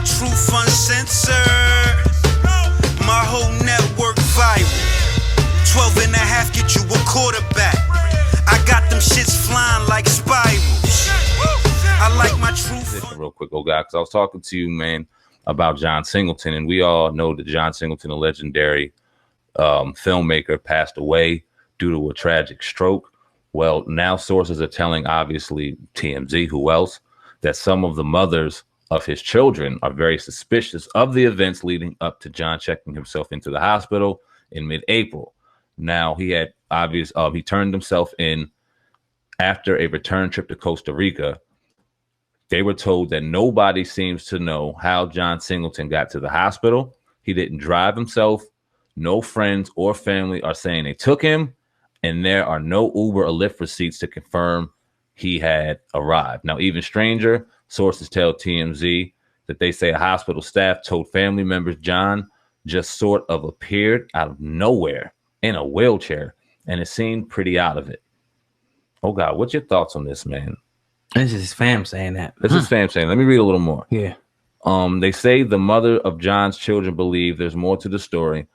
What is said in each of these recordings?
truth uncensored. My whole network viral. 12 and a half get you a quarterback. I got them shits flying like spirals. I like my truth. Real quick, old guy, because I was talking to you, man, about John Singleton, and we all know that John Singleton, a legendary filmmaker, passed away due to a tragic stroke. Well, now sources are telling, obviously, TMZ, who else, that some of the mothers of his children are very suspicious of the events leading up to John checking himself into the hospital in mid-April. Now, he had he turned himself in after a return trip to Costa Rica. They were told that nobody seems to know how John Singleton got to the hospital. He didn't drive himself. No friends or family are saying they took him. And there are no Uber or Lyft receipts to confirm he had arrived. Now, even stranger, sources tell TMZ that they say a hospital staff told family members John just sort of appeared out of nowhere in a wheelchair, and it seemed pretty out of it. Oh, God, what's your thoughts on this, man? This is his fam saying that. This is fam saying. Let me read a little more. Yeah. They say the mother of John's children believe there's more to the story,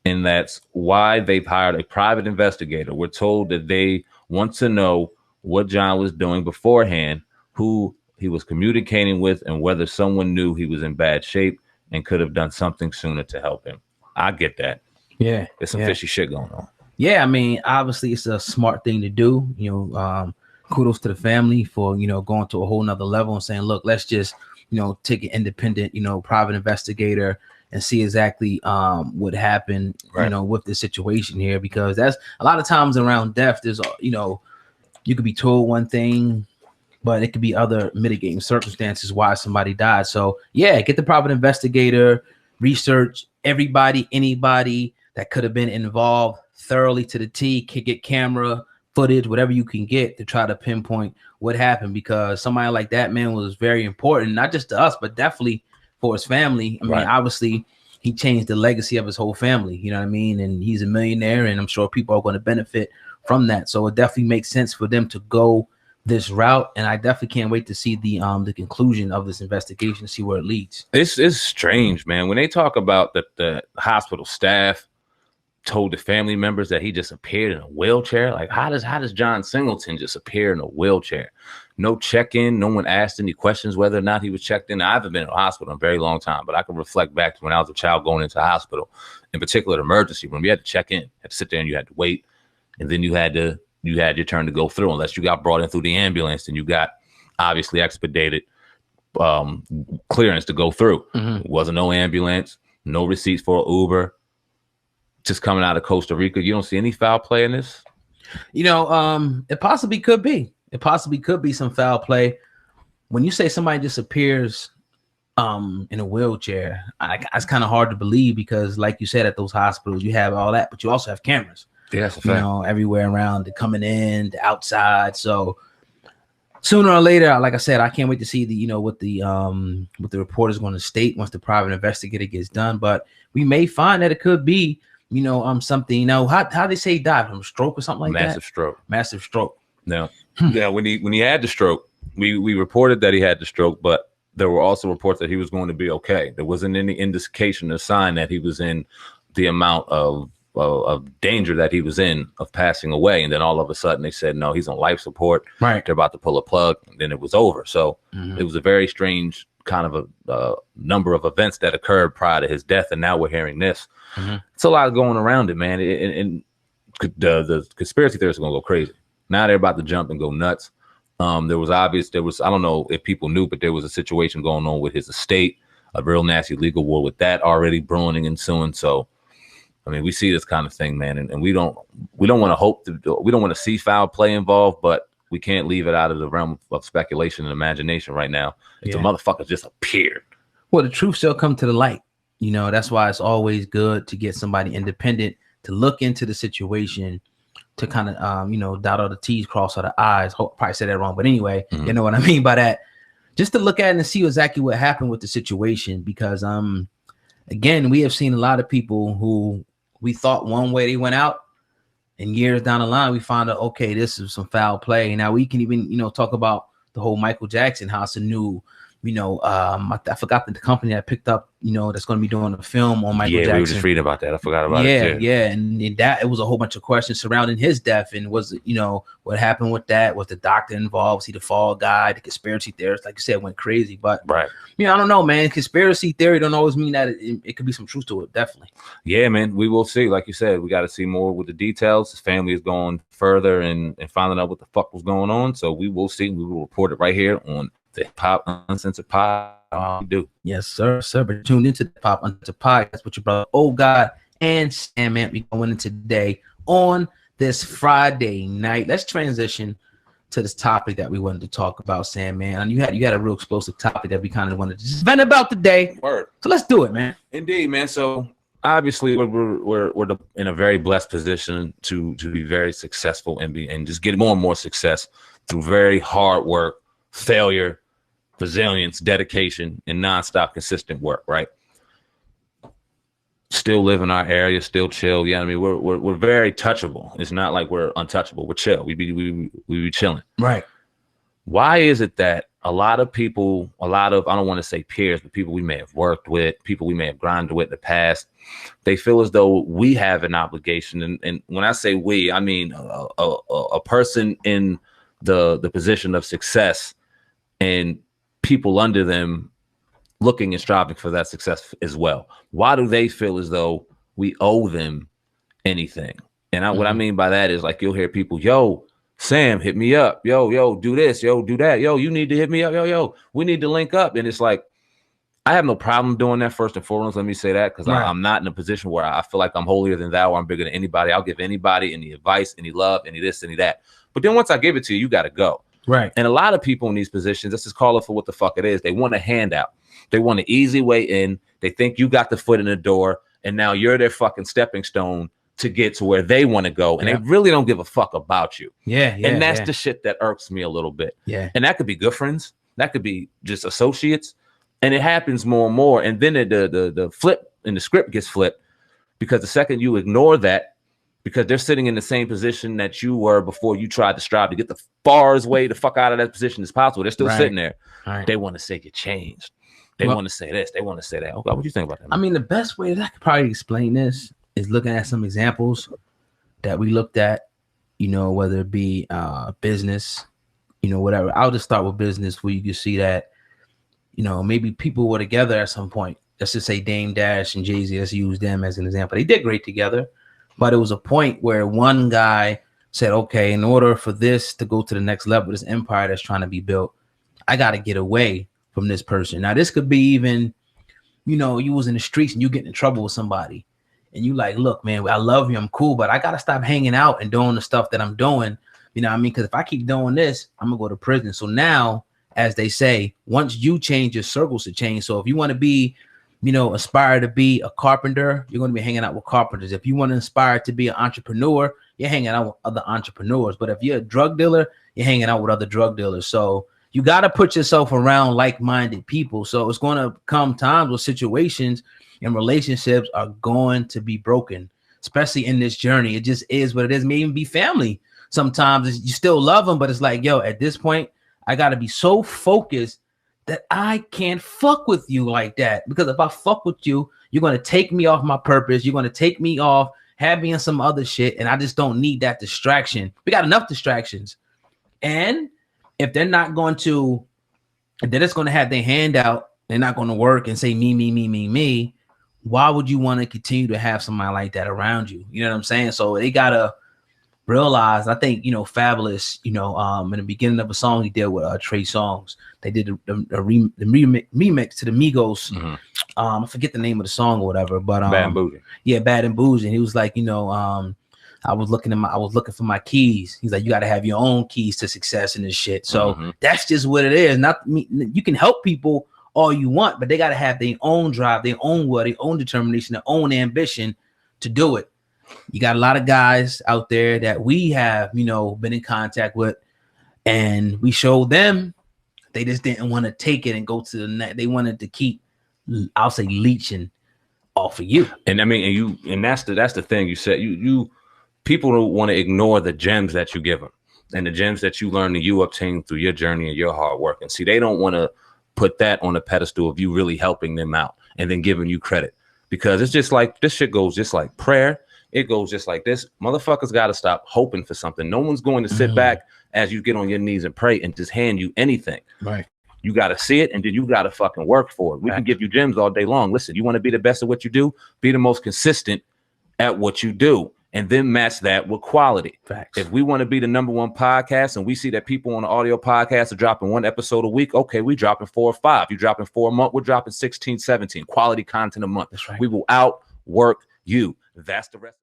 and that's why they've hired a private investigator. We're told that they want to know what John was doing beforehand, who he was communicating with, and whether someone knew he was in bad shape and could have done something sooner to help him. I get that. Yeah. There's some fishy shit going on. Yeah, I mean, obviously it's a smart thing to do. Kudos to the family for, going to a whole nother level and saying, look, let's just, take an independent, private investigator and see exactly what happened, right, with the situation here, because that's a lot of times around death. There's, you could be told one thing, but it could be other mitigating circumstances why somebody died. So yeah, get the private investigator, research everybody, anybody that could have been involved thoroughly to the T, get camera footage, whatever you can get to try to pinpoint what happened, because somebody like that, man, was very important, not just to us, but definitely for his family. I mean, obviously he changed the legacy of his whole family, you know what I mean? And he's a millionaire, and I'm sure people are going to benefit from that. So it definitely makes sense for them to go this route. And I definitely can't wait to see the conclusion of this investigation, see where it leads. It's strange, man. When they talk about the hospital staff told the family members that he just appeared in a wheelchair, like how does John Singleton just appear in a wheelchair? No check-in. No one asked any questions whether or not he was checked in. I haven't been in a hospital in a very long time, but I can reflect back to when I was a child going into a hospital, in particular the emergency room. You had to check in, had to sit there, and you had to wait, and then you had your turn to go through. Unless you got brought in through the ambulance, and you got obviously expedited clearance to go through. It wasn't no ambulance, no receipts for an Uber. Just coming out of Costa Rica, you don't see any foul play in this? It possibly could be. It possibly could be some foul play. When you say somebody just appears in a wheelchair, it's kind of hard to believe, because like you said, at those hospitals, you have all that, but you also have cameras. Yes, everywhere around, the coming in, the outside. So sooner or later, like I said, I can't wait to see what the report is going to state once the private investigator gets done. But we may find that it could be something, how they say he died from stroke or something like that. Massive stroke. No. Yeah, when he had the stroke, we reported that he had the stroke, but there were also reports that he was going to be okay. There wasn't any indication or sign that he was in the amount of danger that he was in of passing away. And then all of a sudden they said, no, he's on life support. Right. They're about to pull a plug, and then it was over. So it was a very strange kind of a number of events that occurred prior to his death. And now we're hearing this. It's a lot going around it, man. And the conspiracy theorists are going to go crazy. Now they're about to jump and go nuts. I don't know if people knew, but there was a situation going on with his estate, a real nasty legal war with that already brewing and ensuing. So, I mean, we see this kind of thing, man, and we don't want to see foul play involved, but we can't leave it out of the realm of speculation and imagination right now. If the motherfucker just appeared. Well, the truth shall come to the light. That's why it's always good to get somebody independent to look into the situation, to kind of, dot all the T's, cross all the I's. Probably said that wrong, but anyway, you know what I mean by that. Just to look at it and see exactly what happened with the situation, because, again, we have seen a lot of people who we thought one way they went out, and years down the line, we found out, okay, this is some foul play. Now we can even, talk about the whole Michael Jackson, how it's a new, I forgot the company that picked up, that's going to be doing a film on Michael Jackson. Yeah, we were just reading about that. I forgot about it too. Yeah, and that it was a whole bunch of questions surrounding his death, and what happened with that? Was the doctor involved? Was he the fall guy? The conspiracy theorists, like you said, went crazy. But right, I don't know, man. Conspiracy theory don't always mean that it could be some truth to it. Definitely. Yeah, man. We will see. Like you said, we got to see more with the details. His family is going further and finding out what the fuck was going on. So we will see. We will report it right here on the Pop Uncensored Pod. Do. Yes, sir. But tuned into the Pop Uncensored Pod. That's what your brother, Oh God, and Sandman be going into today on this Friday night. Let's transition to this topic that we wanted to talk about, Sandman. And you had a real explosive topic that we kind of wanted to just vent about today. Word. So let's do it, man. Indeed, man. So obviously we're in a very blessed position to be very successful and just get more and more success through very hard work, failure, resilience, dedication, and nonstop consistent work, right? Still live in our area, still chill. Yeah, I mean, we're very touchable. It's not like we're untouchable. We're chill. We be chilling. Right. Why is it that a lot of people, I don't want to say peers, but people we may have worked with, people we may have grinded with in the past, they feel as though we have an obligation. And when I say we, I mean a person in the position of success and people under them looking and striving for that success as well. Why do they feel as though we owe them anything? And what I mean by that is, like, you'll hear people, yo, Sam, hit me up. Yo, do this. Yo, do that. Yo, you need to hit me up. Yo, we need to link up. And it's like, I have no problem doing that, first and foremost. Let me say that, because I'm not in a position where I feel like I'm holier than thou or I'm bigger than anybody. I'll give anybody any advice, any love, any this, any that. But then once I give it to you, you got to go. Right. And a lot of people in these positions, let's just call it for what the fuck it is. They want a handout. They want an easy way in. They think you got the foot in the door, and now you're their fucking stepping stone to get to where they want to go. And they really don't give a fuck about you. Yeah. And that's the shit that irks me a little bit. Yeah. And that could be good friends. That could be just associates. And it happens more and more. And then the flip in the script gets flipped, because the second you ignore that, because they're sitting in the same position that you were before you tried to strive to get the farthest way the fuck out of that position as possible. They're still sitting there. Right. They want to say you changed. They want to say this. They want to say that. Okay, what do you think about that, man? I mean, the best way that I could probably explain this is looking at some examples that we looked at, whether it be business, whatever. I'll just start with business, where you can see that, maybe people were together at some point. Let's just say Dame Dash and Jay-Z, let's use them as an example. They did great together. But it was a point where one guy said, okay, in order for this to go to the next level, this empire that's trying to be built, I got to get away from this person. Now, this could be even, you was in the streets and you get in trouble with somebody. And you like, look, man, I love you. I'm cool, but I got to stop hanging out and doing the stuff that I'm doing. You know what I mean? Because if I keep doing this, I'm going to go to prison. So now, as they say, once you change, your circles to change. So if you want to be, aspire to be a carpenter, you're going to be hanging out with carpenters. If you want to inspire to be an entrepreneur, you're hanging out with other entrepreneurs. But if you're a drug dealer, you're hanging out with other drug dealers. So you got to put yourself around like-minded people. So it's going to come times where situations and relationships are going to be broken, especially in this journey. It just is what it is. It may even be family. Sometimes you still love them, but it's like, yo, at this point, I got to be so focused that I can't fuck with you like that. Because if I fuck with you, you're going to take me off my purpose. You're going to take me off, have me in some other shit. And I just don't need that distraction. We got enough distractions. And if they're not going to, if they're just going to have their hand out, they're not going to work and say me, why would you want to continue to have somebody like that around you? You know what I'm saying? So they got to realize, I think, Fabulous, in the beginning of a song he did with Trey Songz, they did the remix to the Migos. Mm-hmm. I forget the name of the song or whatever, but Bad and Bougie. Yeah, Bad and Bougie. And he was like, I was looking for my keys. He's like, you got to have your own keys to success in this shit. So that's just what it is. Not me. You can help people all you want, but they got to have their own drive, their own will, their own determination, their own ambition to do it. You got a lot of guys out there that we have, been in contact with, and we showed them they just didn't want to take it and go to the next. They wanted to keep, I'll say, leeching off of you. And I mean, and that's the thing you said. You people don't want to ignore the gems that you give them and the gems that you learn and you obtain through your journey and your hard work. And see, they don't want to put that on a pedestal of you really helping them out and then giving you credit. Because it's just like, this shit goes just like prayer. It goes just like this. Motherfuckers got to stop hoping for something. No one's going to sit back as you get on your knees and pray and just hand you anything. Right. You got to see it, and then you got to fucking work for it. We can give you gems all day long. Listen, you want to be the best at what you do? Be the most consistent at what you do, and then match that with quality. Facts. If we want to be the #1 podcast and we see that people on the audio podcast are dropping 1 episode a week, okay, we dropping 4 or 5. You dropping 4 a month, we're dropping 16, 17. Quality content a month. That's right. We will outwork you. That's the rest.